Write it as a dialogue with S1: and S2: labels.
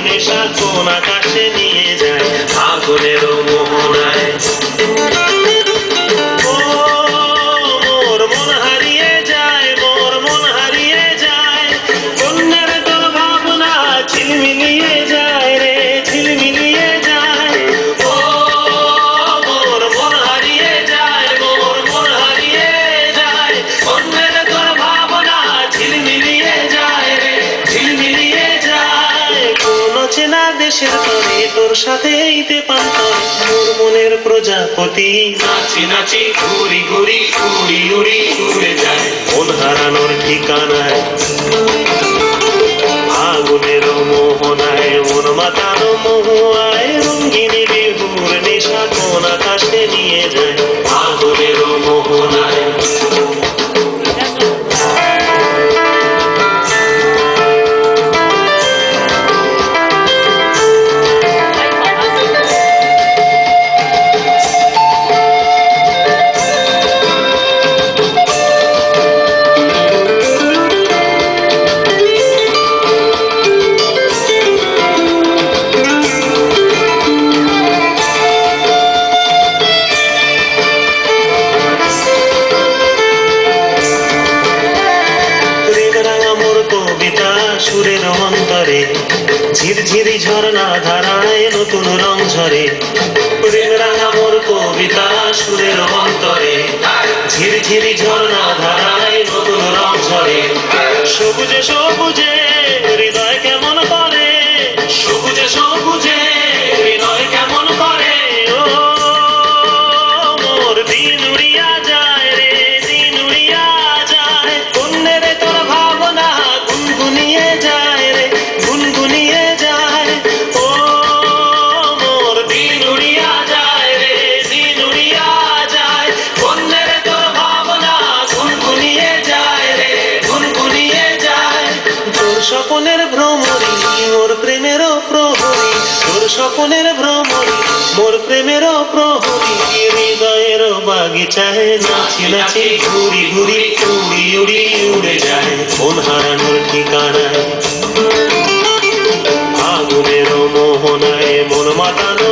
S1: নেশা কোন আকাশে নিয়ে যায় আগুনের মোহনায়। ও মোর মন হারিয়ে যায়, মোর মন হারিয়ে যায়, কন্যার তোর ভাবনা ঝিলমিলিয়ে যায় রে, ঝিলমিলিয়ে যায়। ও মোর মন হারিয়ে যায়, মোর মন হারিয়ে যায়, কন্যার তোর ভাবনা ঝিলমিলিয়ে যায় রে, ঝিলমিলিয়ে যায়। কোন চেনা দেশের তরে তোর সাথে এইতে পান্তর, মোর মনের প্রজাপতি নাচি নাচি ঘুরি ঘুরি উড়ি উড়ি উড়ে যায় মন হারানোর ঠিকানায়। আগুনের মোহনায় মন মাতানো মহুয়ায়, রঙ্গিনী বিহুর নেশা কোন আকাশে নিয়ে যায় আগুনের মোহনায়। সুরের অন্তরে ঝিরঝিরি ঝর্ণা ধারায় নতুন রং ঝরে, প্রেম রাঙা মোর কবিতা সুরের অন্তরে ঝিরঝিরি ঝর্ণা ধারায় নতুন রং ঝরে। সবুজে সবুজে হৃদয় কেমন করে, সবুজে সবুজে হৃদয় কেমন করে। ও মোর দিন উড়িয়া যায় রে, দিন উড়িয়া যায়, কন্যা রে তোর ভাবনা গুনগুনিয়ে যায় রে, গুনগুনিয়ে যায়। ও মোর দিন উড়িয়া যায় রে, দিন উড়িয়া যায়, কন্যা রে তোর ভাবনা গুনগুনিয়ে যায় রে, গুনগুনিয়ে যায়। তোর স্বপনের ভ্রমরি মোর প্রেমেরও প্রহরী, তোর স্বপনের ভ্রমরি মোর প্রেমেরও প্রহরী, হৃদয়ের বাগিচায় নাচি নাচি ঘুরি ঘুরি উড়ি উড়ি উড়ে যায় মন হারানোর ঠিকানায়। আগুনের মোহনায় মন মাতানো